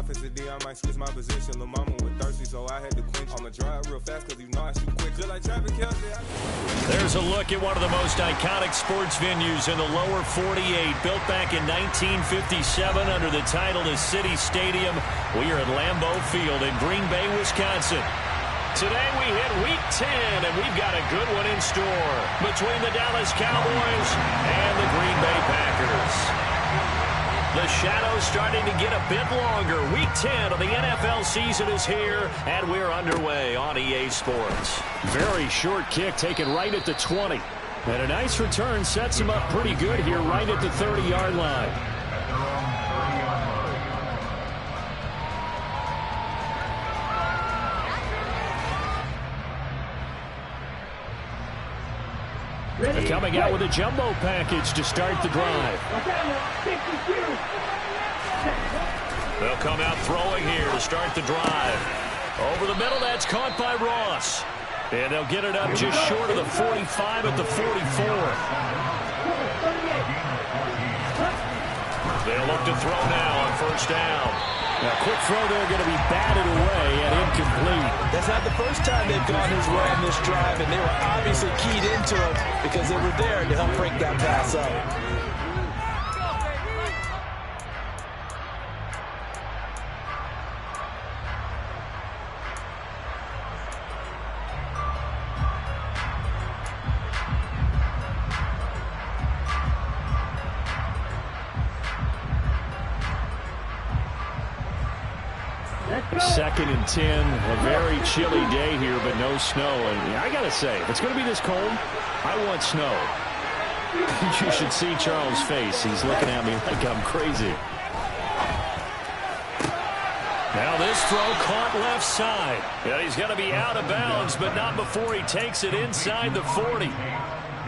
offensive D, I might switch my position. Lil' mama was thirsty, so I had to quench. I'ma drive real fast, cause you know I shoot quick. Just like traffic helps. There's a look at one of the most iconic sports venues in the lower 48. Built back in 1957 under the title of City Stadium. We are at Lambeau Field in Green Bay, Wisconsin. Today we hit Week 10, and we've got a good one in store between the Dallas Cowboys and the Green Bay Packers. The shadow's starting to get a bit longer. Week 10 of the NFL season is here, and we're underway on EA Sports. Very short kick taken right at the 20. And a nice return sets him up pretty good here right at the 30-yard line. Coming out with a jumbo package to start the drive. They'll come out throwing here to start the drive. Over the middle, that's caught by Ross. And they'll get it up just short of the 45 at the 44. They'll look to throw now on first down. Now, quick throw there going to be batted away and incomplete. That's not the first time they've gone his way on this drive, and they were obviously keyed into it because they were there to help break that pass up. Second and 10, a very chilly day here, but no snow. And I got to say, if it's going to be this cold, I want snow. You should see Charles' face. He's looking at me like I'm crazy. Now this throw caught left side. Yeah, he's going to be out of bounds, but not before he takes it inside the 40.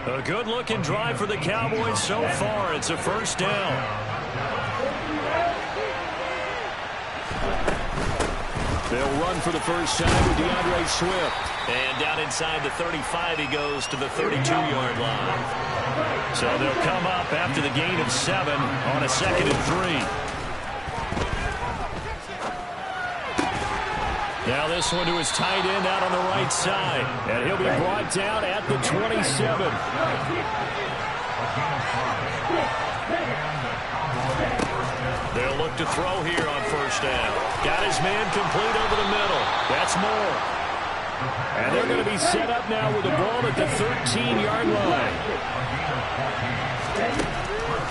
A good-looking drive for the Cowboys so far. It's a first down. They'll run for the first time with DeAndre Swift. And down inside the 35, he goes to the 32-yard line. So they'll come up after the gain of 7 on a 2nd and 3. Now this one to his tight end out on the right side. And he'll be brought down at the 27. They'll look to throw here on first down. Got his man complete over the middle. That's Moore. And they're going to be set up now with the ball at the 13-yard line.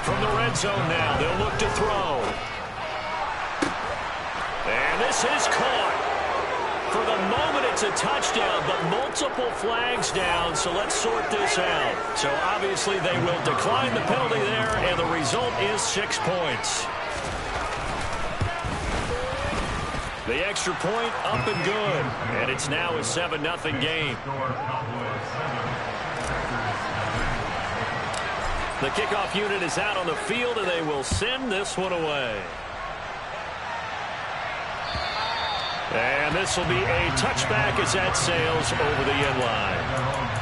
From the red zone now, they'll look to throw. And this is caught. For the moment, it's a touchdown, but multiple flags down, so let's sort this out. So obviously they will decline the penalty there, and the result is 6 points. The extra point up and good, and it's now a 7-0 game. The kickoff unit is out on the field, and they will send this one away. And this will be a touchback as that sails over the end line.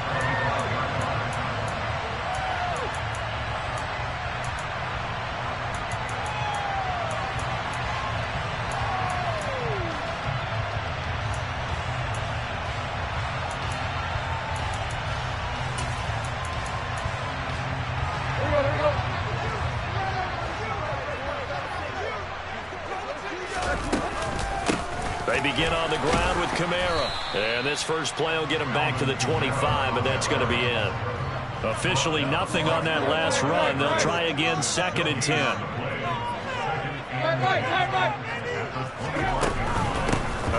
They begin on the ground with Kamara. And this first play will get him back to the 25, and that's going to be it. Officially nothing on that last run. They'll try again 2nd and 10.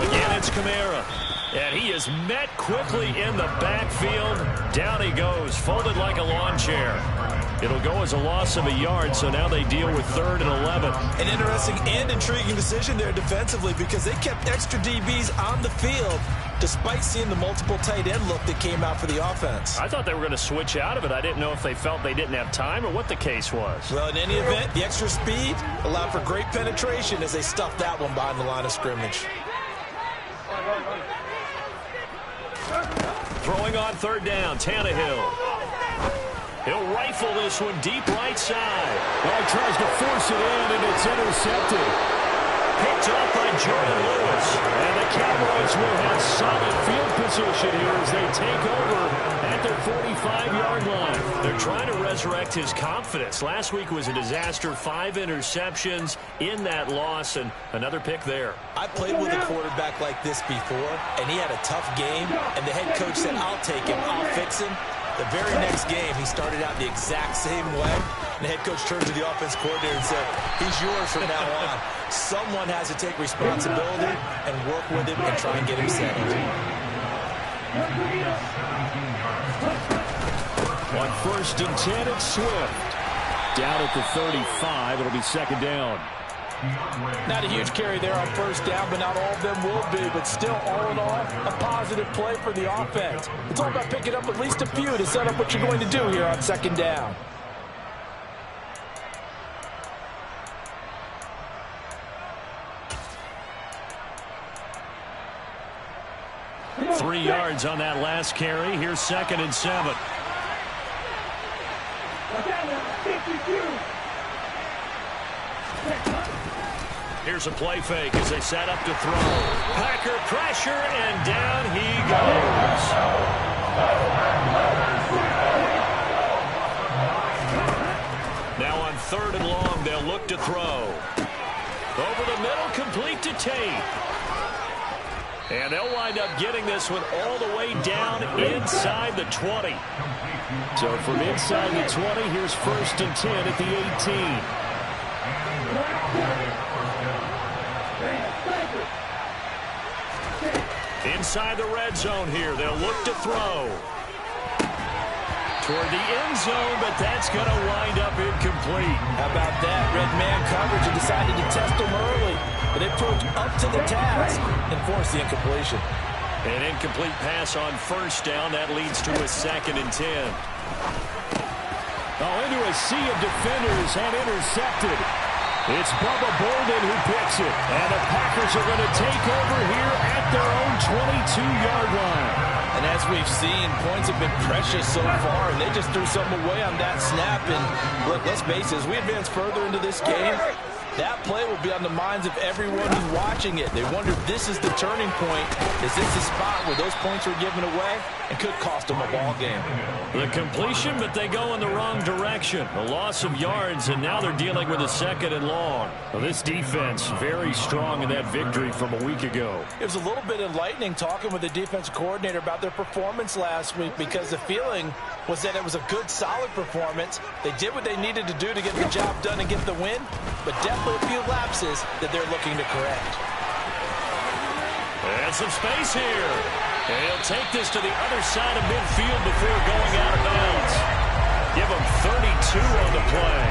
Again, it's Kamara. And he is met quickly in the backfield. Down he goes, folded like a lawn chair. It'll go as a loss of a yard, so now they deal with 3rd and 11. An interesting and intriguing decision there defensively because they kept extra DBs on the field despite seeing the multiple tight end look that came out for the offense. I thought they were going to switch out of it. I didn't know if they felt they didn't have time or what the case was. Well, in any event, the extra speed allowed for great penetration as they stuffed that one behind the line of scrimmage. Throwing on 3rd down, Tannehill. He'll rifle this one deep right side. Well, he tries to force it in, and it's intercepted. Picked up by Jordan Lewis. And the Cowboys will have solid field position here as they take over at their 45-yard line. They're trying to resurrect his confidence. Last week was a disaster. 5 interceptions in that loss, and another pick there. I played with a quarterback like this before, and he had a tough game, and the head coach said, I'll take him, I'll fix him. The very next game, he started out the exact same way. And the head coach turned to the offense coordinator and said, he's yours from now on. Someone has to take responsibility and work with him and try and get him settled. On 1st and 10, it's Swift. Down at the 35, it'll be second down. Not a huge carry there on first down, but not all of them will be. But still, all in all, a positive play for the offense. It's all about picking up at least a few to set up what you're going to do here on second down. Three yards on that last carry. Here's 2nd and 7. Here's a play fake as they set up to throw. Packer pressure, and down he goes. Now on 3rd and long, they'll look to throw. Over the middle, complete to Tate. And they'll wind up getting this one all the way down inside the 20. So from inside the 20, here's 1st and 10 at the 18. Inside the red zone here, they'll look to throw. Toward the end zone, but that's going to wind up incomplete. How about that? Red man coverage and decided to test him early. But they proved up to the task and forced the incompletion. An incomplete pass on 1st down. That leads to a 2nd and 10. Oh, into a sea of defenders and intercepted. It's Bubba Bolden who picks it. And the Packers are going to take over here at their own 22-yard line. And as we've seen, points have been precious so far, and they just threw something away on that snap. And look, let's face it, as we advance further into this game, that play will be on the minds of everyone who's watching it. They wonder if this is the turning point. Is this the spot where those points were given away and could cost them a ball game? The completion, but they go in the wrong direction. A loss of yards, and now they're dealing with a 2nd and long. Well, this defense very strong in that victory from a week ago. It was a little bit enlightening talking with the defense coordinator about their performance last week, because the feeling was that it was a good, solid performance. They did what they needed to do to get the job done and get the win, but definitely a few lapses that they're looking to correct. And some space here. And he'll take this to the other side of midfield before going out of bounds. Give him 32 on the play.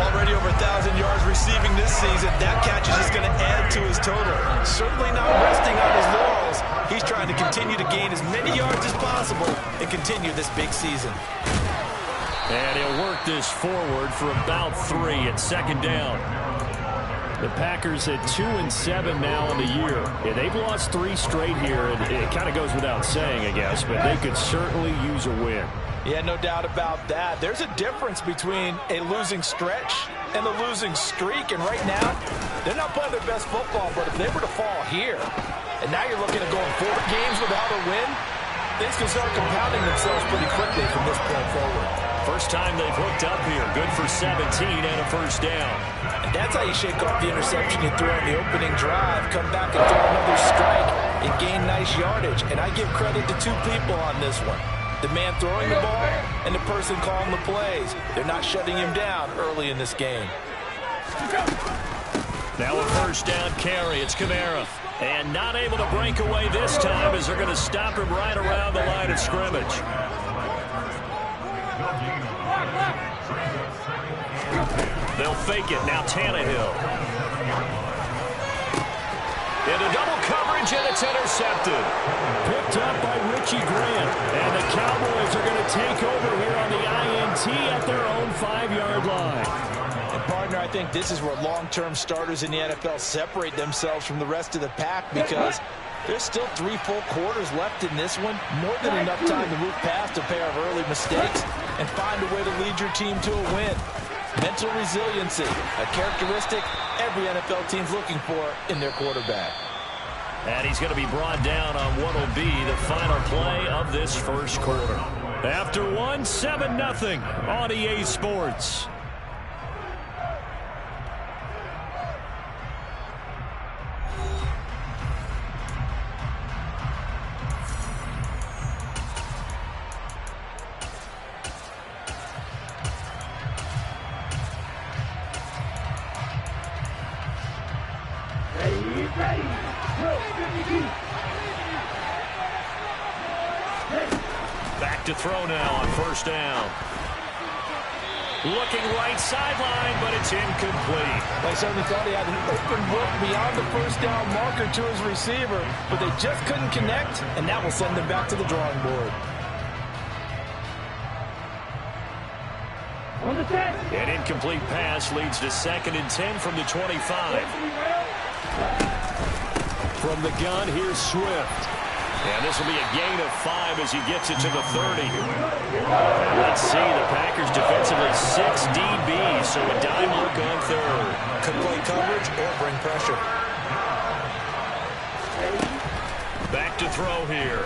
Already over 1,000 yards receiving this season. That catch is just going to add to his total. Certainly not resting on his laurels. He's trying to continue to gain as many yards as possible and continue this big season. And he'll work this forward for about 3 at 2nd down. The Packers at 2-7 now in the year. Yeah, they've lost 3 straight here, and it kind of goes without saying, I guess, but they could certainly use a win. Yeah, no doubt about that. There's a difference between a losing stretch and a losing streak, and right now, they're not playing their best football, but if they were to fall here, and now you're looking at going 4 games without a win, things can start compounding themselves pretty quickly from this point forward. First time they've hooked up here. Good for 17 and a 1st down. And that's how you shake off the interception you threw on the opening drive, come back and throw another strike, and gain nice yardage. And I give credit to 2 people on this one. The man throwing the ball and the person calling the plays. They're not shutting him down early in this game. Now a 1st down carry. It's Kamara. And not able to break away this time as they're going to stop him right around the line of scrimmage. They'll fake it. Now Tannehill. Into double coverage, and it's intercepted. Picked up by Richie Grant. And the Cowboys are going to take over here on the INT at their own 5-yard line. And partner, I think this is where long-term starters in the NFL separate themselves from the rest of the pack, because there's still 3 full quarters left in this one. More than enough time to move past a pair of early mistakes and find a way to lead your team to a win. Mental resiliency, a characteristic every NFL team's looking for in their quarterback. And he's going to be brought down on what will be the final play of this first quarter. After one, 7-0 on EA Sports. Back to throw now on first down. Looking right sideline, but it's incomplete. I certainly thought he had an open look beyond the first down marker to his receiver, but they just couldn't connect, and that will send them back to the drawing board. An incomplete pass leads to 2nd and 10 from the 25. From the gun, here's Swift. And this will be a gain of 5 as he gets it to the 30. Let's see, the Packers defensively 6 DBs, so a dime look on third. Could play coverage or bring pressure. Back to throw here.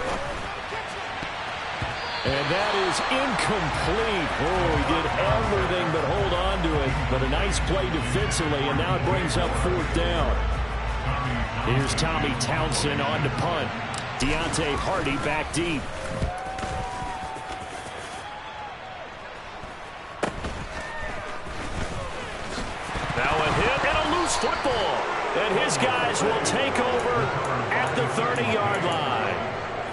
And that is incomplete. Oh, he did everything but hold on to it. But a nice play defensively, and now it brings up 4th down. Here's Tommy Townsend on to punt. Deontay Hardy back deep. Now a hit and a loose football. And his guys will take over at the 30-yard line.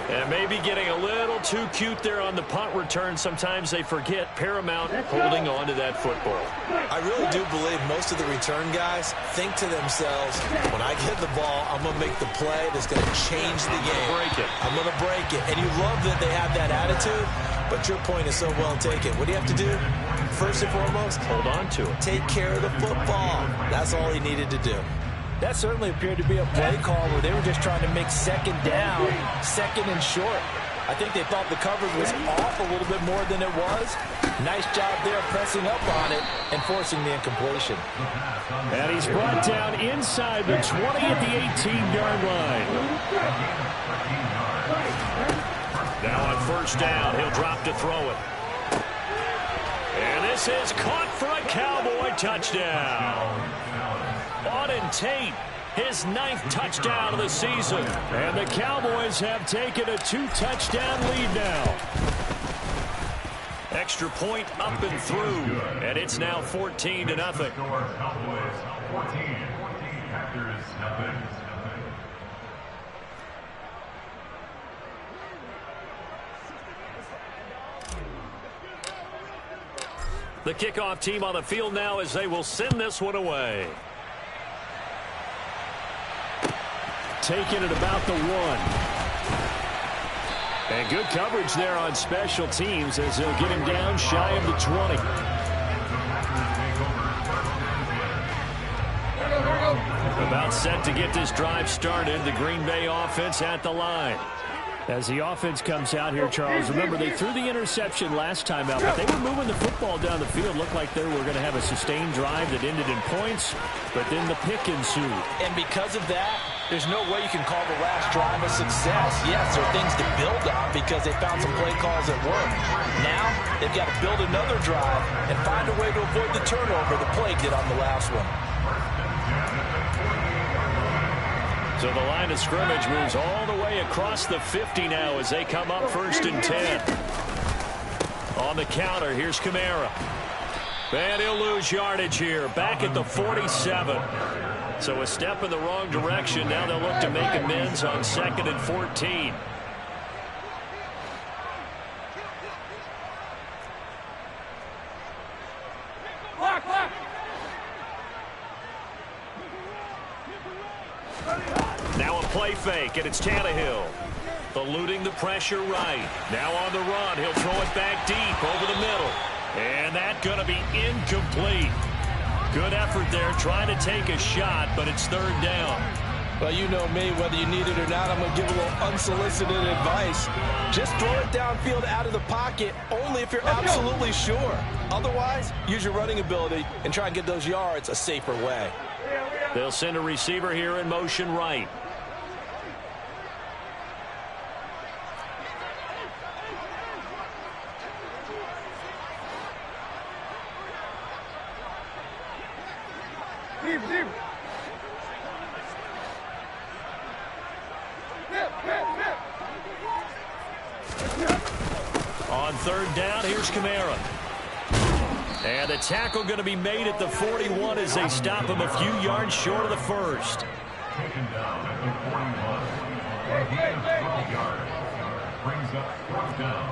And maybe getting a little too cute there on the punt return. Sometimes they forget paramount holding on to that football. I really do believe most of the return guys think to themselves, when I get the ball, I'm going to make the play that's going to change the game. I'm going to break it. And you love that they have that attitude, but your point is so well taken. What do you have to do? First and foremost, hold on to it. Take care of the football. That's all he needed to do. That certainly appeared to be a play call where they were just trying to make 2nd down, 2nd and short. I think they thought the coverage was off a little bit more than it was. Nice job there pressing up on it and forcing the incompletion. And he's brought down inside the 20 at the 18-yard line. Now on first down, he'll drop to throw it. And this is caught for a Cowboy touchdown. Auden Tate, his 9th touchdown of the season. And the Cowboys have taken a 2-touchdown lead now. Extra point up and through. And it's now 14-0. The kickoff team on the field now as they will send this one away. Taking it about the 1. And good coverage there on special teams as they'll get him down shy of the 20. About set to get this drive started. The Green Bay offense at the line. As the offense comes out here, Charles, remember they threw the interception last time out, but they were moving the football down the field. Looked like they were going to have a sustained drive that ended in points, but then the pick ensued. And because of that, there's no way you can call the last drive a success. Yes, there are things to build on because they found some play calls that work. Now, they've got to build another drive and find a way to avoid the turnover the play did on the last one. So the line of scrimmage moves all the way across the 50 now as they come up 1st and 10. On the counter, here's Kamara. And he'll lose yardage here, back at the 47. So a step in the wrong direction. Now they'll look to make amends on 2nd and 14. Now a play fake, and it's Tannehill. Eluding the pressure right. Now on the run, he'll throw it back deep over the middle. And that's going to be incomplete. Good effort there, trying to take a shot, but it's 3rd down. Well, you know me, whether you need it or not, I'm going to give a little unsolicited advice. Just throw it downfield out of the pocket, only if you're absolutely sure. Otherwise, use your running ability and try and get those yards a safer way. They'll send a receiver here in motion right. On third down, here's Kamara. And the tackle going to be made at the 41 as they stop him a few yards short of the first. Taken down at the 41. And he is 12 yards. Brings up fourth down.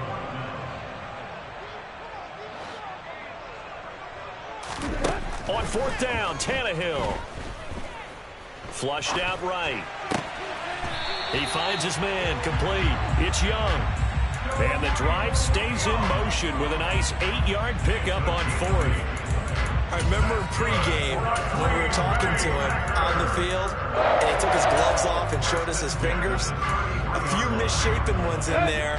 On fourth down, Tannehill. Flushed out right. He finds his man, complete. It's Young. And the drive stays in motion with a nice 8-yard pickup on fourth. I remember pregame when we were talking to him on the field, and he took his gloves off and showed us his fingers. A few misshapen ones in there,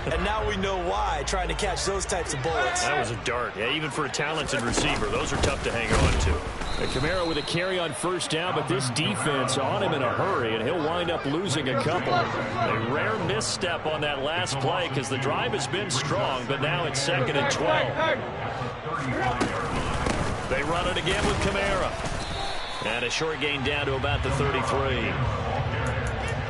and now we know why, trying to catch those types of bullets. That was a dart. Yeah, even for a talented receiver, those are tough to hang on to. And Kamara with a carry on first down, but this defense on him in a hurry, and he'll wind up losing a couple. A rare misstep on that last play because the drive has been strong, but now it's 2nd and 12. They run it again with Kamara. And a short gain down to about the 33.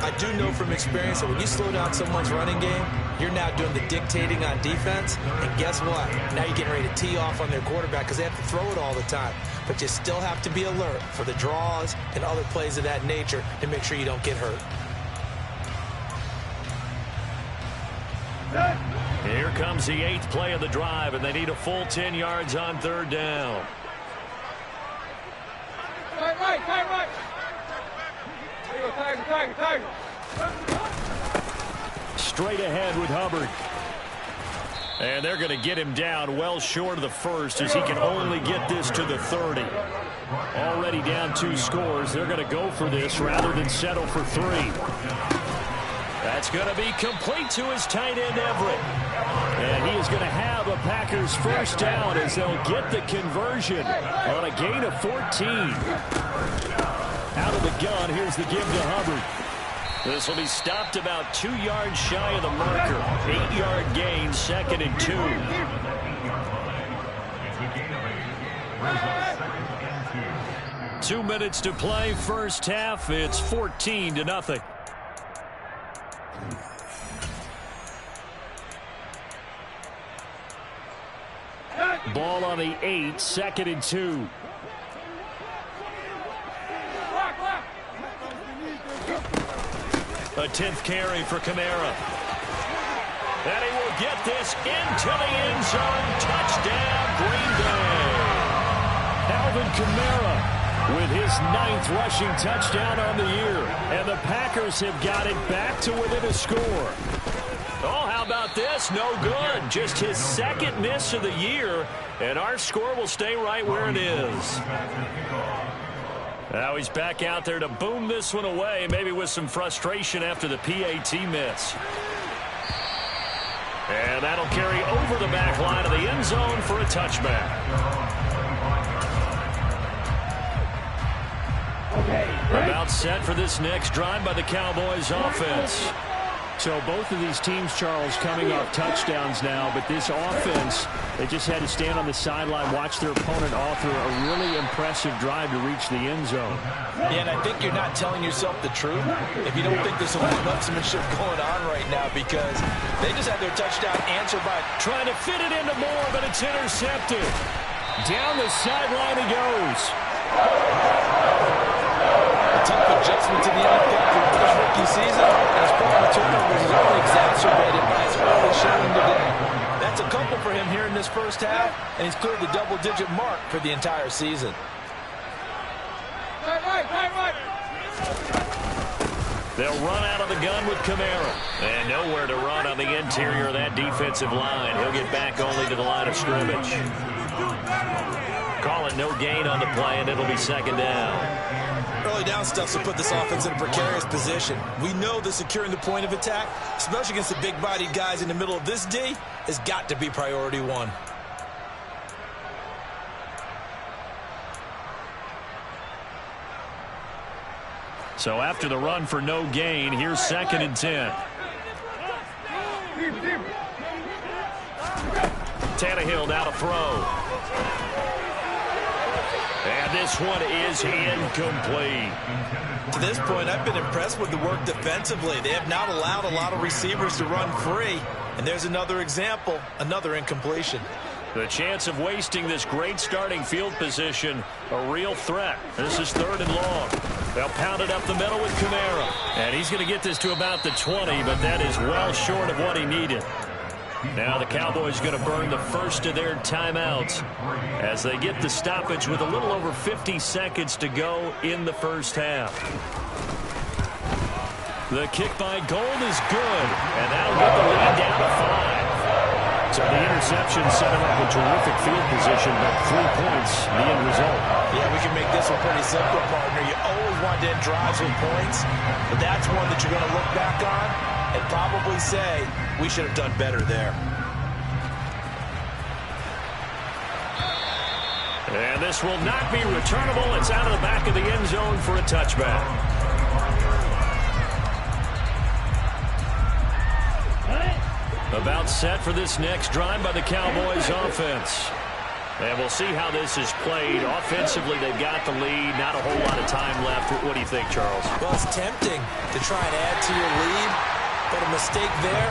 I do know from experience that when you slow down someone's running game, you're now doing the dictating on defense. And guess what? Now you're getting ready to tee off on their quarterback because they have to throw it all the time. But you still have to be alert for the draws and other plays of that nature to make sure you don't get hurt. Here comes the 8th play of the drive, and they need a full 10 yards on third down. Right. Tiger. Straight ahead with Hubbard. And they're going to get him down well short of the first as he can only get this to the 30. Already down 2 scores. They're going to go for this rather than settle for 3. That's going to be complete to his tight end, Everett. And he is going to have a Packers first down as they'll get the conversion on a gain of 14. Out of the gun, here's the give to Hubbard. This will be stopped about 2 yards shy of the marker. 8-yard gain, 2nd and 2. It's 2 minutes to play, first half. It's 14-0. Ball on the 8, 2nd and 2. A 10th carry for Kamara. And he will get this into the end zone. Touchdown, Green Bay. Alvin Kamara with his 9th rushing touchdown on the year. And the Packers have got it back to within a score. Oh, how about this? No good. Just his 2nd miss of the year. And our score will stay right where it is. Now he's back out there to boom this one away, maybe with some frustration after the PAT miss. And that'll carry over the back line of the end zone for a touchback. About set for this next drive by the Cowboys offense. So both of these teams, Charles, coming off touchdowns now, but this offense, they just had to stand on the sideline, watch their opponent author a really impressive drive to reach the end zone. Yeah, and I think you're not telling yourself the truth if you don't think there's some one-upsmanship going on right now, because they just had their touchdown answered by trying to fit it into Moore, but it's intercepted. Down the sideline he goes. A tough adjustment to the NFL for his rookie season, and his problem with turnovers is only exacerbated by his early showing today. That's a couple for him here in this first half, and he's cleared the double-digit mark for the entire season. They'll run out of the gun with Kamara. And nowhere to run on the interior of that defensive line. He'll get back only to the line of scrimmage. Call it no gain on the play, and it'll be 2nd down. Early down stuff to put this offense in a precarious position. We know that securing the point of attack, especially against the big-bodied guys in the middle of this D, has got to be priority 1. So after the run for no gain, here's 2nd and 10. Tannehill now to throw. And this one is incomplete. To this point, I've been impressed with the work defensively. They have not allowed a lot of receivers to run free. And there's another example, another incompletion. The chance of wasting this great starting field position, a real threat. This is 3rd and long. They'll pound it up the middle with Kamara. And he's going to get this to about the 20, but that is well short of what he needed. Now the Cowboys going to burn the first of their timeouts as they get the stoppage with a little over 50 seconds to go in the first half. The kick by Gold is good, and that'll get the lead down to 5. So the interception set him up a terrific field position, but 3 points, the end result. Yeah, we can make this one pretty simple, partner. You always want to end drives with points, but that's one that you're going to look back on and probably say, we should have done better there. And this will not be returnable. It's out of the back of the end zone for a touchback. About set for this next drive by the Cowboys offense. And we'll see how this is played. Offensively, they've got the lead. Not a whole lot of time left. What do you think, Charles? Well, it's tempting to try and add to your lead, but a mistake there,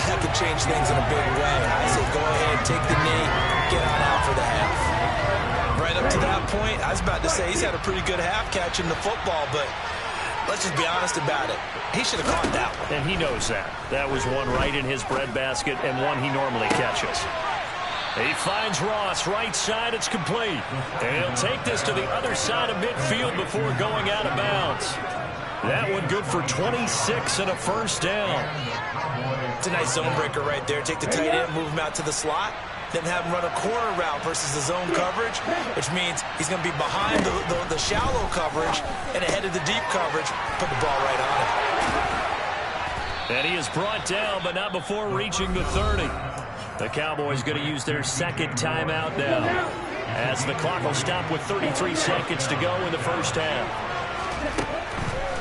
that could change things in a big way. I say go ahead, take the knee, get on out for the half. Right up to that point, I was about to say he's had a pretty good half catching the football, but let's just be honest about it. He should have caught that one. And he knows that. That was one right in his breadbasket and one he normally catches. He finds Ross, right side, it's complete. And he'll take this to the other side of midfield before going out of bounds. That one good for 26 and a first down. It's a nice zone breaker right there. Take the tight end, move him out to the slot, then have him run a corner route versus the zone coverage, which means he's going to be behind the shallow coverage and ahead of the deep coverage. Put the ball right on him. And he is brought down, but not before reaching the 30. The Cowboys going to use their 2nd timeout now, as the clock will stop with 33 seconds to go in the first half.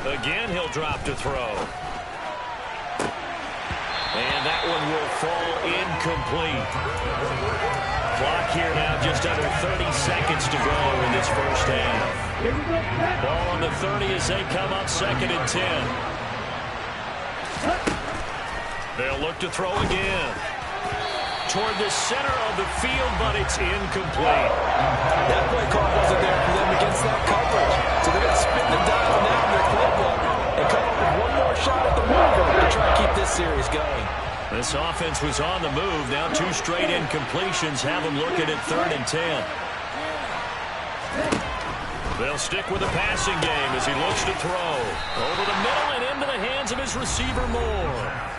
Again, he'll drop to throw. And that one will fall incomplete. Clock here now just under 30 seconds to go in this first half. Ball on the 30 as they come up 2nd and 10. They'll look to throw again. Toward the center of the field, but it's incomplete. That play call wasn't there for them against that coverage. So they're going to spin the dial now in their playbook and come up with one more shot at the marker to try to keep this series going. This offense was on the move. Now 2 straight incompletions have them looking at 3rd and 10. They'll stick with the passing game as he looks to throw. Over the middle and into the hands of his receiver Moore.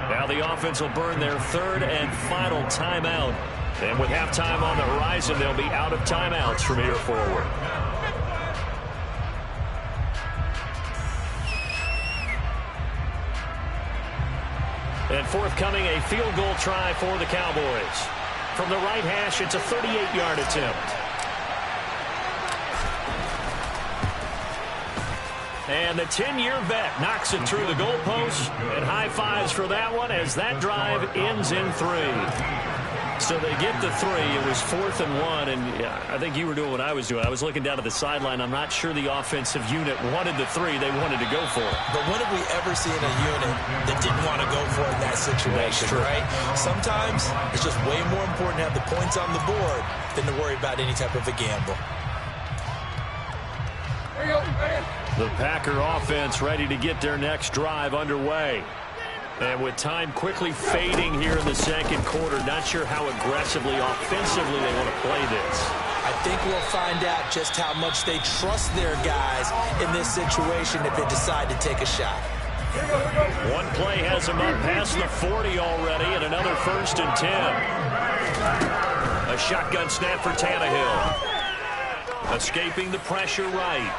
Now the offense will burn their 3rd and final timeout. And with halftime on the horizon, they'll be out of timeouts from here forward. And forthcoming, a field goal try for the Cowboys. From the right hash, it's a 38-yard attempt. And the 10-year vet knocks it through the goalpost, and high fives for that one as that drive ends in 3. So they get the 3. It was 4th and 1, and I think you were doing what I was doing. I was looking down at the sideline. I'm not sure the offensive unit wanted the 3. They wanted to go for it. But when have we ever seen a unit that didn't want to go for it in that situation, right? Sometimes it's just way more important to have the points on the board than to worry about any type of a gamble. The Packer offense ready to get their next drive underway. And with time quickly fading here in the 2nd quarter, not sure how aggressively, offensively they want to play this. I think we'll find out just how much they trust their guys in this situation if they decide to take a shot. One play has them up past the 40 already, and another 1st and 10. A shotgun snap for Tannehill. Escaping the pressure right.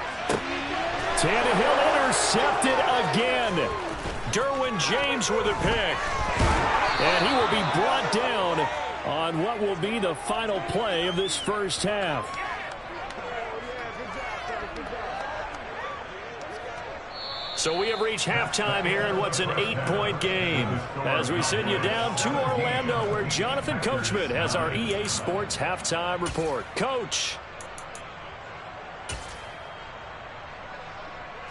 Tannehill intercepted again. Derwin James with a pick. And he will be brought down on what will be the final play of this first half. So we have reached halftime here in what's an 8-point game. As we send you down to Orlando, where Jonathan Coachman has our EA Sports halftime report. Coach.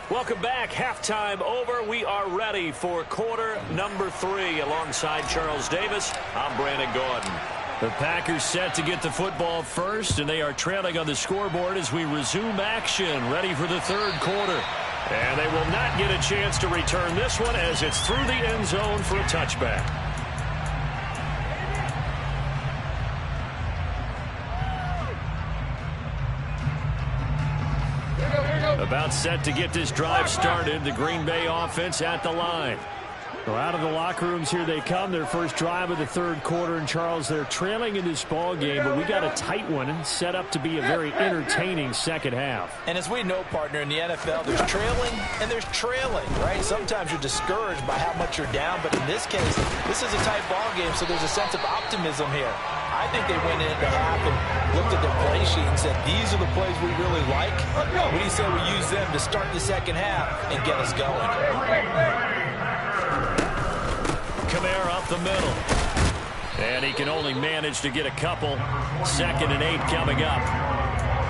Welcome back. Halftime over. We are ready for quarter number 3. Alongside Charles Davis, I'm Brandon Gordon. The Packers set to get the football first, and they are trailing on the scoreboard as we resume action, ready for the third quarter. And they will not get a chance to return this one as it's through the end zone for a touchback. About set to get this drive started. The Green Bay offense at the line. Well, out of the locker rooms here they come. Their first drive of the third quarter. And, Charles, they're trailing in this ball game, but we got a tight one set up to be a very entertaining second half. And as we know, partner, in the NFL, there's trailing and there's trailing, right? Sometimes you're discouraged by how much you're down, but in this case, this is a tight ball game, so there's a sense of optimism here. I think they went into half and looked at their play sheet and said, these are the plays we really like. What do you say we use them to start the second half and get us going? Kamara up the middle. And he can only manage to get a couple. 2nd and 8 coming up.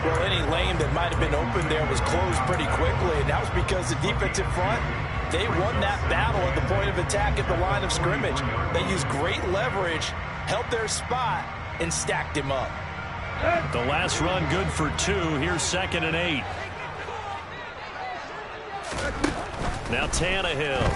Well, any lane that might have been open there was closed pretty quickly, and that was because the defensive front, they won that battle at the point of attack at the line of scrimmage. They used great leverage, held their spot, and stacked him up. The last run good for 2. Here's 2nd and 8. Now Tannehill.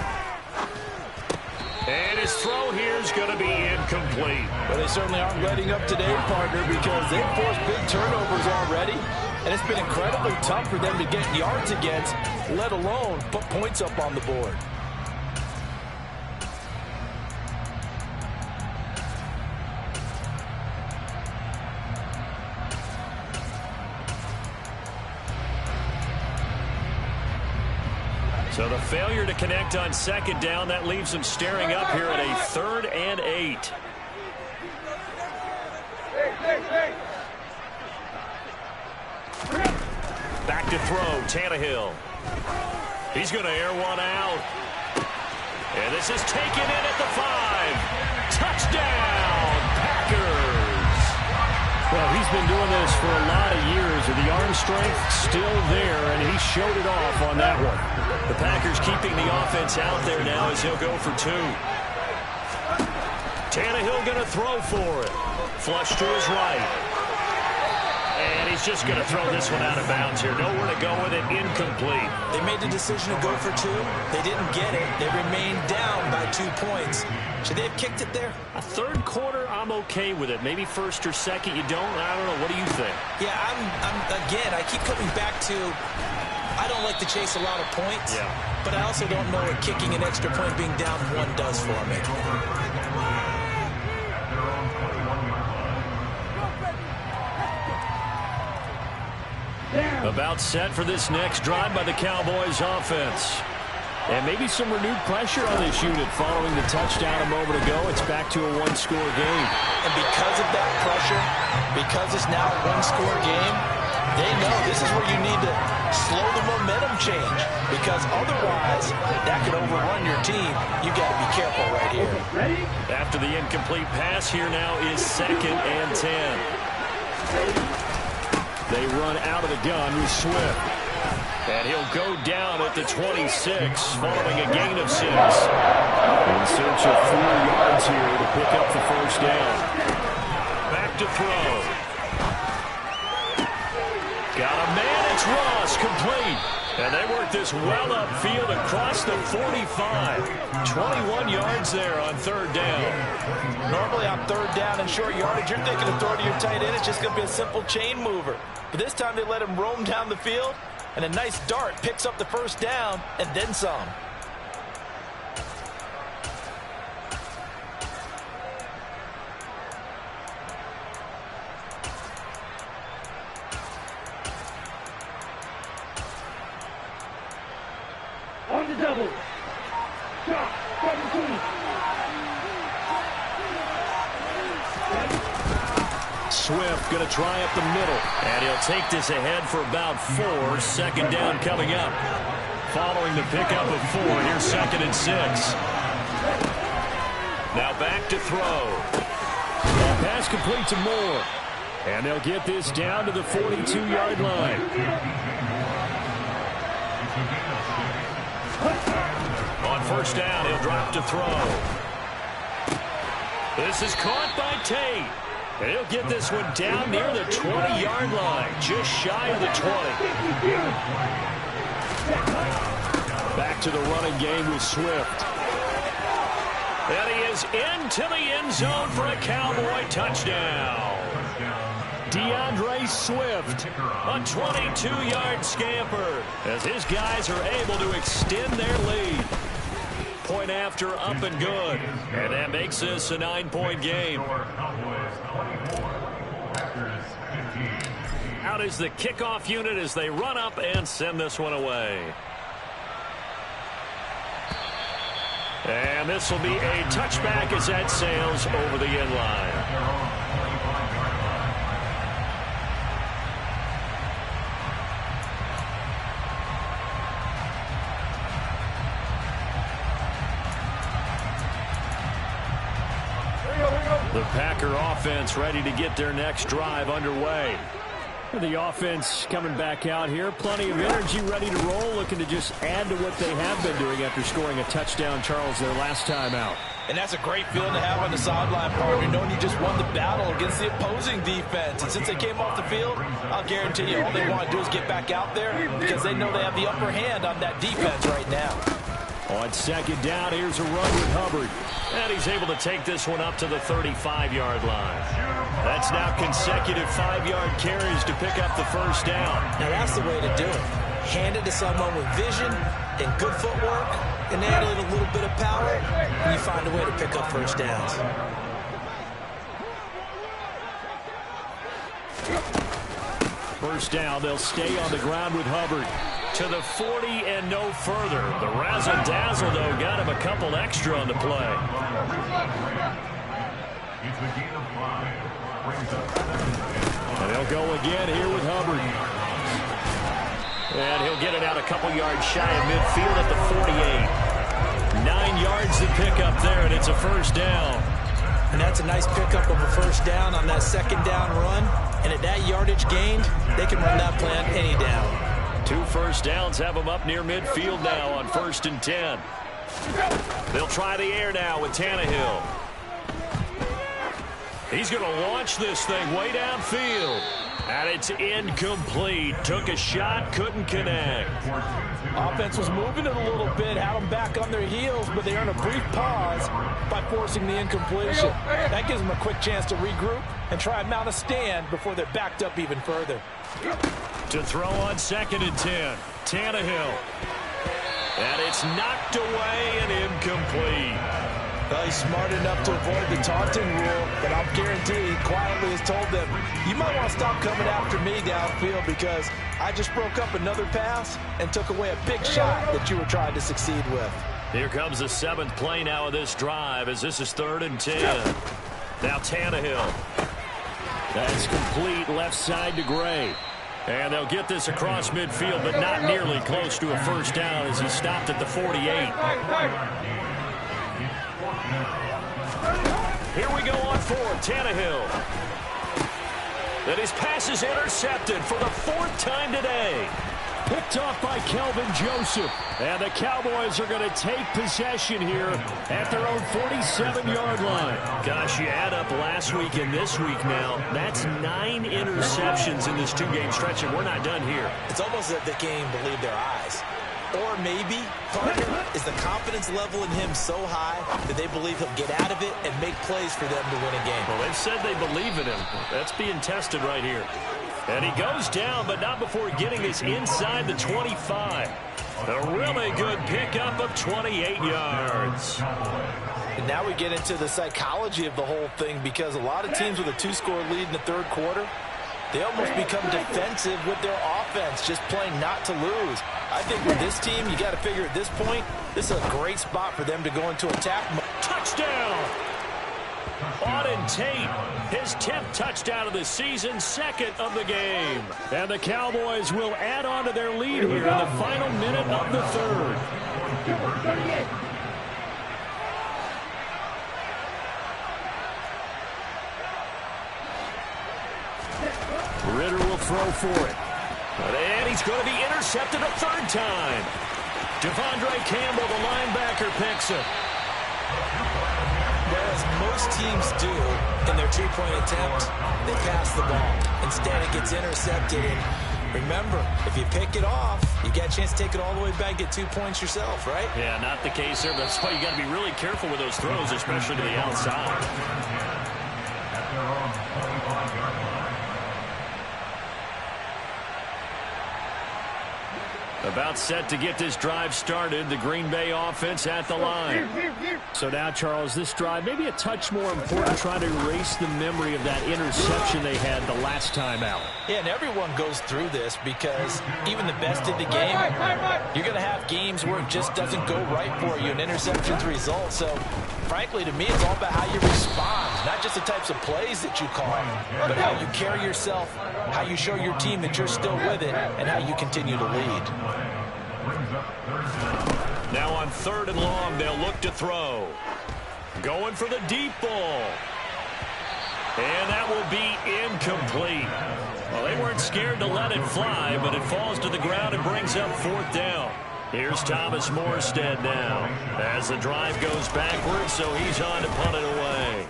And his throw here is going to be incomplete. Well, they certainly aren't letting up today, partner, because they've forced big turnovers already. And it's been incredibly tough for them to get yards against, let alone put points up on the board. So the failure to connect on 2nd down, that leaves them staring up here at a 3rd and 8. Back to throw, Tannehill. He's going to air one out. And this is taken in at the 5. Touchdown, Packers. Well, he's been doing this for a lot of years, with the arm strength still there, and he showed it off on that one. The Packers keeping the offense out there now as he'll go for 2. Tannehill going to throw for it. Flush to his right. And he's just going to throw this one out of bounds here. Nowhere to go with it. Incomplete. They made the decision to go for 2. They didn't get it. They remained down by 2 points. Should they have kicked it there? A third quarter, I'm okay with it. Maybe 1st or 2nd, you don't. I don't know. What do you think? Yeah, again, I keep coming back to, I don't like to chase a lot of points. Yeah. But I also don't know what kicking an extra point being down 1 does for me. About set for this next drive by the Cowboys offense. And maybe some renewed pressure on this unit following the touchdown a moment ago. It's back to a 1-score game. And because of that pressure, because it's now a 1-score game, they know this is where you need to slow the momentum change. Because otherwise, that could overrun your team. You got to be careful right here. After the incomplete pass, here now is 2nd and 10. They run out of the gun with Swift. And he'll go down at the 26 following a gain of 6. In search of 4 yards here to pick up the first down. Back to throw. Got a man, it's Ross, complete. And they work this well upfield across the 45. 21 yards there on 3rd down. Normally on 3rd down and short yardage, you're thinking of throwing to your tight end. It's just going to be a simple chain mover. But this time they let him roam down the field, and a nice dart picks up the first down and then some. On the double. Shot. 17. Swift going to try up the middle. And he'll take this ahead for about 4. 2nd down coming up. following the pickup of 4. Here's 2nd and 6. Now back to throw. That pass complete to Moore. And they'll get this down to the 42-yard line. On 1st down, he'll drop to throw. This is caught by Tate. And he'll get this one down near the 20-yard line, just shy of the 20. Back to the running game with Swift. And he is into the end zone for a Cowboy touchdown. DeAndre Swift, a 22-yard scamper, as his guys are able to extend their lead. Point after, up and good. And that makes this a 9-point game. Out is the kickoff unit as they run up and send this one away. And this will be a touchback as that sails over the end line. The Packer offense ready to get their next drive underway. The offense coming back out here. Plenty of energy, ready to roll, looking to just add to what they have been doing after scoring a touchdown, Charles, their last time out. And that's a great feeling to have on the sideline, partner, knowing you just won the battle against the opposing defense. And since they came off the field, I'll guarantee you all they want to do is get back out there because they know they have the upper hand on that defense right now. On 2nd down, here's a run with Hubbard. And he's able to take this one up to the 35-yard line. That's now consecutive 5-yard carries to pick up the 1st down. Now that's the way to do it. Hand it to someone with vision and good footwork, and add a little bit of power, and you find a way to pick up 1st downs. First down, they'll stay on the ground with Hubbard. To the 40 and no further. The razzle-dazzle, though, got him a couple extra on the play. And they'll go again here with Hubbard. And he'll get it out a couple yards shy of midfield at the 48. 9 yards to pick up there, and it's a 1st down. And that's a nice pickup of a 1st down on that 2nd down run. And at that yardage gained, they can run that play on any down. 2 1st downs have them up near midfield now on 1st and 10. They'll try the air now with Tannehill. He's going to launch this thing way downfield. And it's incomplete. Took a shot, couldn't connect. Offense was moving it a little bit, had them back on their heels, but they earned a brief pause by forcing the incompletion. That gives them a quick chance to regroup and try and mount a stand before they're backed up even further. To throw on 2nd and 10. Tannehill. And it's knocked away and incomplete. Well, he's smart enough to avoid the taunting rule, but I'll guarantee he quietly has told them, you might want to stop coming after me downfield because I just broke up another pass and took away a big shot that you were trying to succeed with. Here comes the 7th play now of this drive as this is 3rd and 10. Now Tannehill. That's complete left side to Gray. And they'll get this across midfield, but not nearly close to a 1st down as he stopped at the 48. Here we go on 4th, Tannehill. That his pass is intercepted for the 4th time today. Picked off by Kelvin Joseph. And the Cowboys are going to take possession here at their own 47-yard line. Gosh, you add up last week and this week now. That's 9 interceptions in this 2-game stretch, and we're not done here. It's almost as if they can't even believe their eyes. Or maybe, partner, is the confidence level in him so high that they believe he'll get out of it and make plays for them to win a game. Well, they've said they believe in him. That's being tested right here. And he goes down, but not before getting this inside the 25. A really good pickup of 28 yards. And now we get into the psychology of the whole thing because a lot of teams with a 2-score lead in the 3rd quarter, they almost become defensive with their offense, just playing not to lose. I think with this team, you got to figure at this point, this is a great spot for them to go into attack. Touchdown! Auden Tate, his 10th touchdown of the season, 2nd of the game. And the Cowboys will add on to their lead here in the final minute of the 3rd. Ritter will throw for it. And he's going to be intercepted a 3rd time. Devondre Campbell, the linebacker, picks it. As most teams do in their two-point attempt, they pass the ball. Instead, it gets intercepted. And remember, if you pick it off, you get a chance to take it all the way back, get 2 points yourself, right? Yeah, not the case there. That's why you got to be really careful with those throws, especially to the outside. At their own 25-yard line. About set to get this drive started. The Green Bay offense at the line. So now, Charles, this drive maybe a touch more important, trying to erase the memory of that interception they had the last time out. Yeah, and everyone goes through this because even the best in the game, you're going to have games where it just doesn't go right for you, and interceptions result. So, frankly, to me, it's all about how you respond, not just the types of plays that you call, but how you carry yourself, how you show your team that you're still with it, and how you continue to lead. Now on 3rd and long, they'll look to throw. Going for the deep ball. And that will be incomplete. Well, they weren't scared to let it fly, but it falls to the ground and brings up 4th down. Here's Thomas Morstead now as the drive goes backwards, so he's on to punt it away.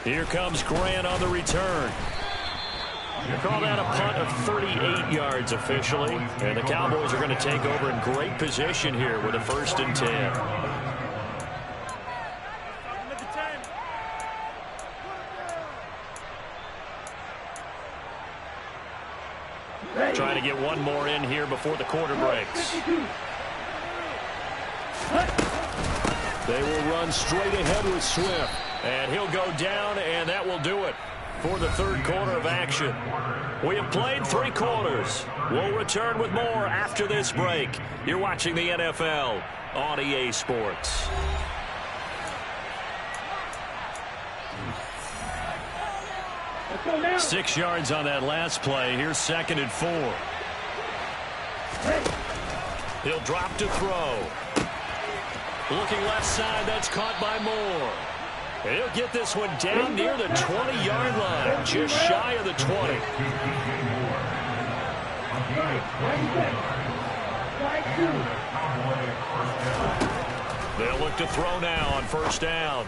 Here comes Grant on the return. They call that a punt of 38 yards officially. And the Cowboys are going to take over in great position here with a 1st and 10. Trying to get one more in here before the quarter breaks. They will run straight ahead with Swift. And he'll go down, and that will do it for the 3rd quarter of action. We have played 3 quarters. We'll return with more after this break. You're watching the NFL on EA Sports. Now. 6 yards on that last play. Here's 2nd and 4. He'll drop to throw. Looking left side. That's caught by Moore. And he'll get this one down near the 20-yard line, just shy of the 20. They'll look to throw now on 1st down.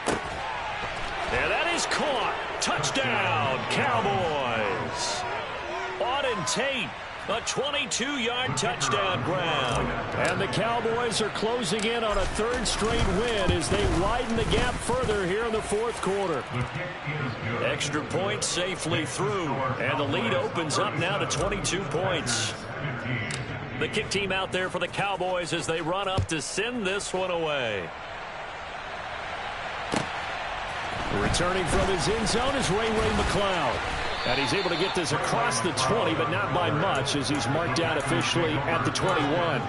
And that is caught. Touchdown, Cowboys. Auden Tate, a 22-yard touchdown grab. And the Cowboys are closing in on a 3rd straight win as they widen the gap further here in the 4th quarter. Extra point safely through, and the lead opens up now to 22 points. The kick team out there for the Cowboys as they run up to send this one away. Returning from his end zone is Ray McCloud. And he's able to get this across the 20, but not by much, as he's marked out officially at the 21.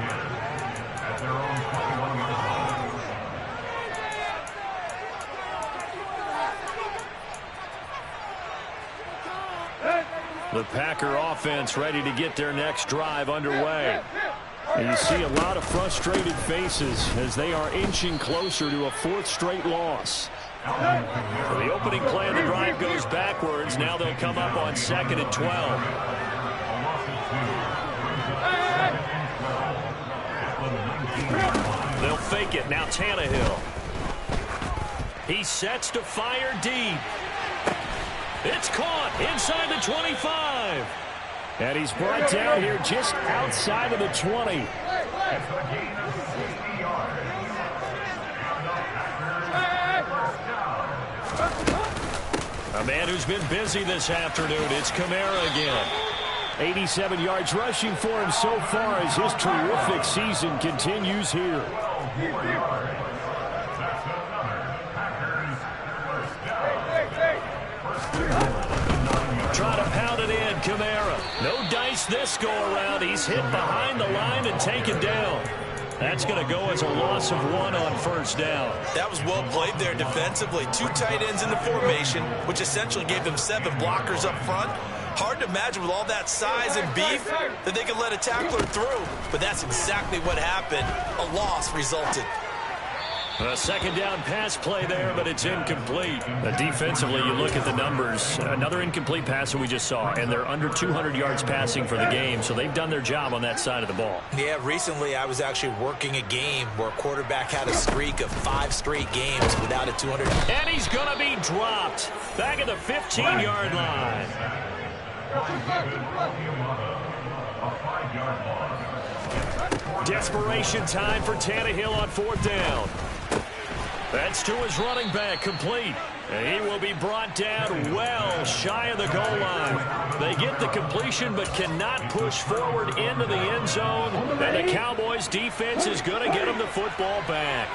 The Packer offense ready to get their next drive underway. And you see a lot of frustrated faces as they are inching closer to a 4th straight loss. So the opening play of the drive goes backwards. Now they'll come up on 2nd and 12. They'll fake it. Now Tannehill. He sets to fire deep. It's caught inside the 25. And he's brought down here just outside of the 20. A man who's been busy this afternoon. It's Kamara again. 87 yards rushing for him so far as his terrific season continues here. Try to pound it in, Kamara. No dice this go around. He's hit behind the line and taken down. That's going to go as a loss of 1 on first down. That was well played there defensively. 2 tight ends in the formation, which essentially gave them 7 blockers up front. Hard to imagine with all that size and beef that they could let a tackler through. But that's exactly what happened. A loss resulted. A second down pass play there, but it's incomplete. Defensively, you look at the numbers. Another incomplete pass that we just saw, and they're under 200 yards passing for the game, so they've done their job on that side of the ball. Yeah, recently I was actually working a game where a quarterback had a streak of 5 straight games without a 200. And he's going to be dropped back at the 15-yard line. Desperation time for Tannehill on 4th down. That's to his running back, complete. And he will be brought down well shy of the goal line. They get the completion but cannot push forward into the end zone. And the Cowboys defense is going to get him the football back.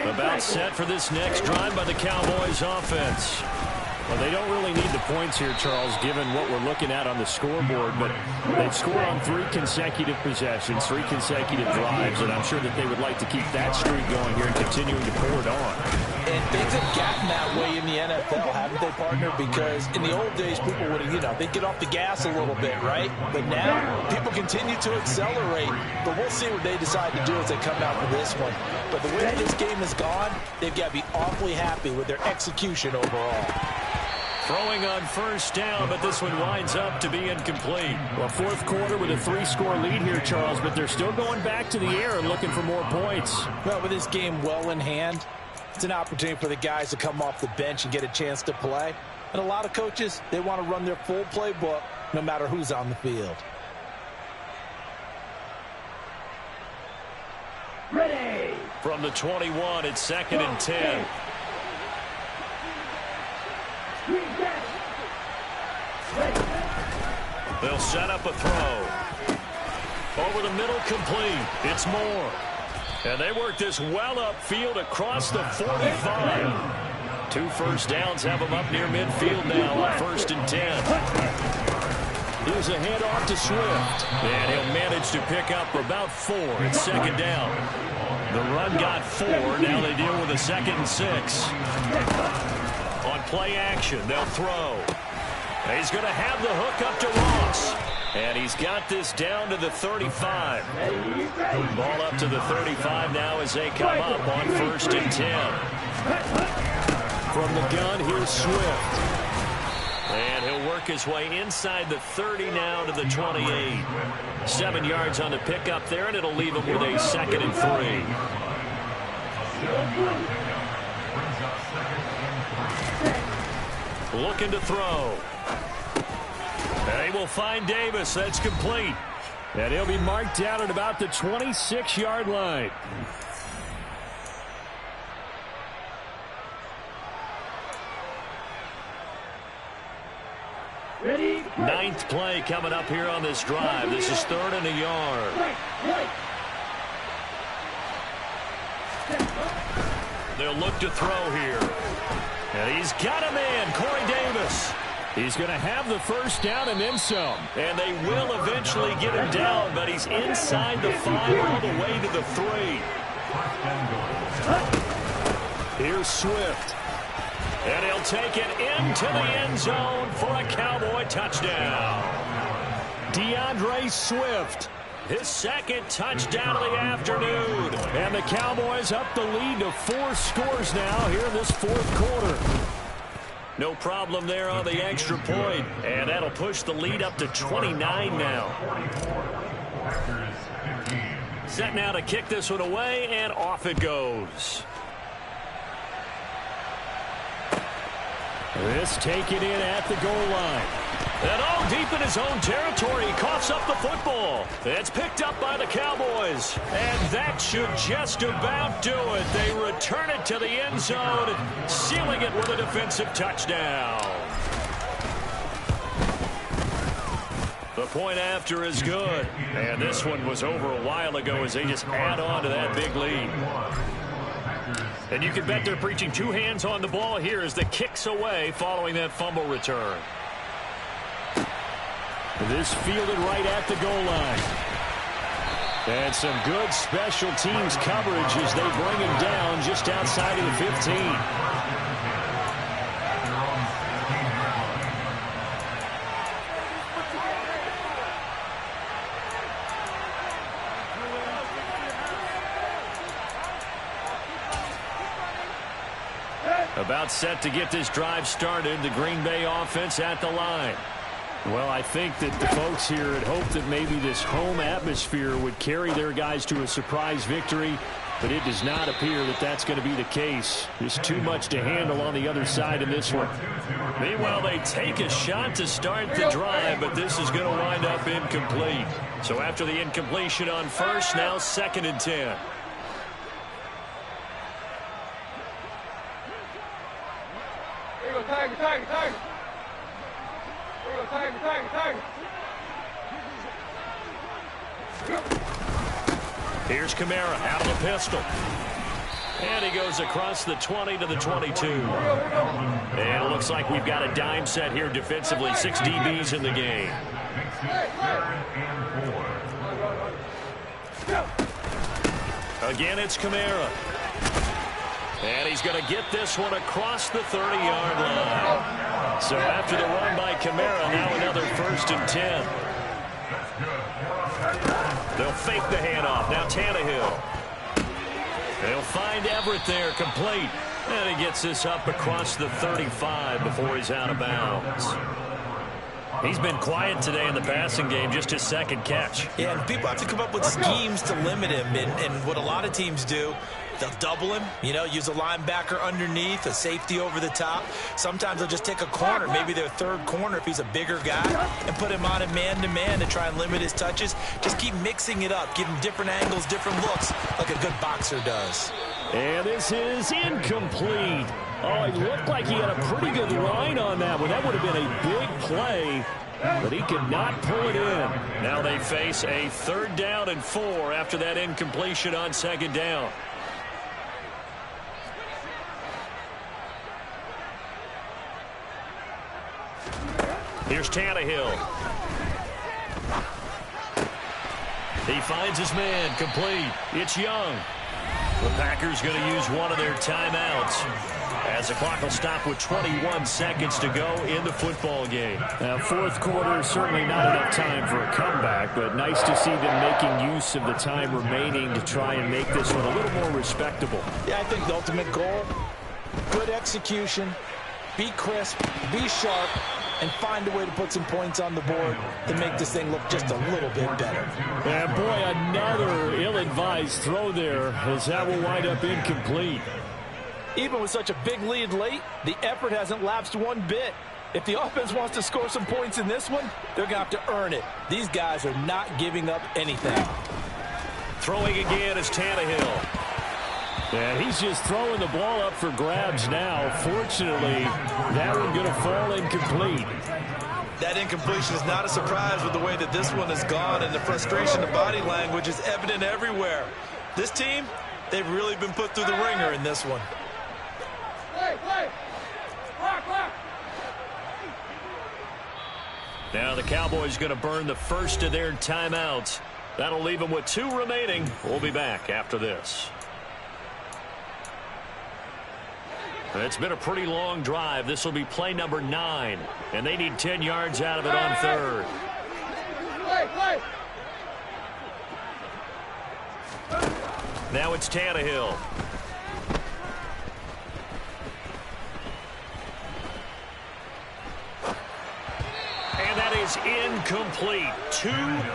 About set for this next drive by the Cowboys offense. Well, they don't really need the points here, Charles, given what we're looking at on the scoreboard. But they've scored on 3 consecutive possessions, 3 consecutive drives, and I'm sure that they would like to keep that streak going here and continuing to pour it on. And things have gotten that way in the NFL, haven't they, partner? Because in the old days, people would, they'd get off the gas a little bit, right? But now, people continue to accelerate. But we'll see what they decide to do as they come out for this one. But the way this game has gone, they've got to be awfully happy with their execution overall. Throwing on first down, but this one winds up to be incomplete. Well, 4th quarter with a 3-score lead here, Charles, but they're still going back to the air and looking for more points. Well, with this game well in hand, it's an opportunity for the guys to come off the bench and get a chance to play. And a lot of coaches, they want to run their full playbook no matter who's on the field. Ready. From the 21, it's 2nd and 10. They'll set up a throw. Over the middle, complete. It's Moore. And they work this well upfield across the 45. 2 first downs have them up near midfield now on 1st and 10. Here's a handoff to Swift. And he'll manage to pick up about 4. It's 2nd down. The run got 4. Now they deal with a 2nd and 6. On play action, they'll throw. He's going to have the hook up to Ross. And he's got this down to the 35. Ball up to the 35 now as they come up on 1st and 10. From the gun, here's Swift. And he'll work his way inside the 30 now to the 28. 7 yards on the pickup there, and it'll leave him with a 2nd and 3. Looking to throw. And he will find Davis. That's complete. And he'll be marked down at about the 26-yard line. Ready. 9th play coming up here on this drive. This is 3rd and a yard. They'll look to throw here. And he's got a man, Corey Davis. He's going to have the first down and then some. And they will eventually get him down, but he's inside the 5 all the way to the 3. Here's Swift. And he'll take it into the end zone for a Cowboy touchdown. DeAndre Swift, his 2nd touchdown of the afternoon. And the Cowboys up the lead to 4 scores now here in this 4th quarter. No problem there on the extra point. And that'll push the lead up to 29 now. Set now to kick this one away, and off it goes. This taken in at the goal line. And all deep in his own territory, he coughs up the football. It's picked up by the Cowboys. And that should just about do it. They return it to the end zone, sealing it with a defensive touchdown. The point after is good. And this one was over a while ago as they just add on to that big lead. And you can bet they're preaching 2 hands on the ball here as the kick's away following that fumble return. This fielded right at the goal line. And some good special teams coverage as they bring him down just outside of the 15. About set to get this drive started. The Green Bay offense at the line. Well, I think that the folks here had hoped that maybe this home atmosphere would carry their guys to a surprise victory, but it does not appear that that's going to be the case. There's too much to handle on the other side in this one. Meanwhile, they take a shot to start the drive, but this is going to wind up incomplete. So after the incompletion on first, now 2nd and 10. Here's Kamara out of the pistol. And he goes across the 20 to the 22. And it looks like we've got a dime set here defensively. 6 DBs in the game. Again, it's Kamara. And he's going to get this one across the 30-yard line. So after the run by Kamara, now another 1st and 10. They'll fake the handoff. Now Tannehill. They'll find Everett there, complete. And he gets this up across the 35 before he's out of bounds. He's been quiet today in the passing game, just his 2nd catch. Yeah, and people have to come up with schemes to limit him. And what a lot of teams do, they'll double him, use a linebacker underneath, a safety over the top. Sometimes they'll just take a corner, maybe their 3rd corner if he's a bigger guy, and put him on a man-to-man to try and limit his touches. Just keep mixing it up, give him different angles, different looks, like a good boxer does. And this is incomplete. Oh, it looked like he had a pretty good line on that one. That would have been a big play, but he could not pull it in. Now they face a 3rd down and 4 after that incompletion on 2nd down. Here's Tannehill. He finds his man, complete. It's Young. The Packers going to use one of their timeouts as the clock will stop with 21 seconds to go in the football game. Now, 4th quarter, certainly not enough time for a comeback, but nice to see them making use of the time remaining to try and make this one a little more respectable. Yeah, I think the ultimate goal, good execution, be crisp, be sharp, and find a way to put some points on the board to make this thing look just a little bit better. And boy, another ill-advised throw there as that will wind up incomplete. Even with such a big lead late, the effort hasn't lapsed one bit. If the offense wants to score some points in this one, they're going to have to earn it. These guys are not giving up anything. Throwing again is Tannehill. And he's just throwing the ball up for grabs now. Fortunately, that one going to fall incomplete. That incompletion is not a surprise with the way that this one has gone, and the frustration, the body language is evident everywhere. This team, they've really been put through the ringer in this one. Now the Cowboys going to burn the first of their timeouts. That'll leave them with 2 remaining. We'll be back after this. It's been a pretty long drive. This will be play number 9, and they need 10 yards out of it on 3rd. Now it's Tannehill. And that is incomplete. 2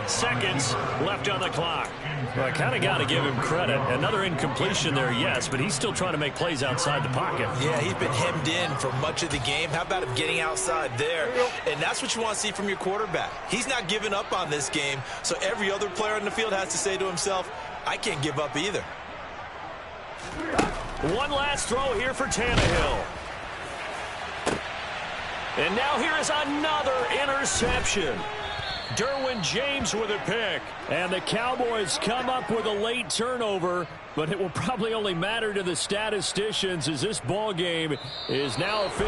seconds left on the clock. Well, I kind of got to give him credit. Another incompletion there, yes, but he's still trying to make plays outside the pocket. Yeah, he's been hemmed in for much of the game. How about him getting outside there? And that's what you want to see from your quarterback. He's not giving up on this game, so every other player in the field has to say to himself, I can't give up either. One last throw here for Tannehill. And now here is another interception. Derwin James with a pick. And the Cowboys come up with a late turnover, but it will probably only matter to the statisticians as this ball game is now official.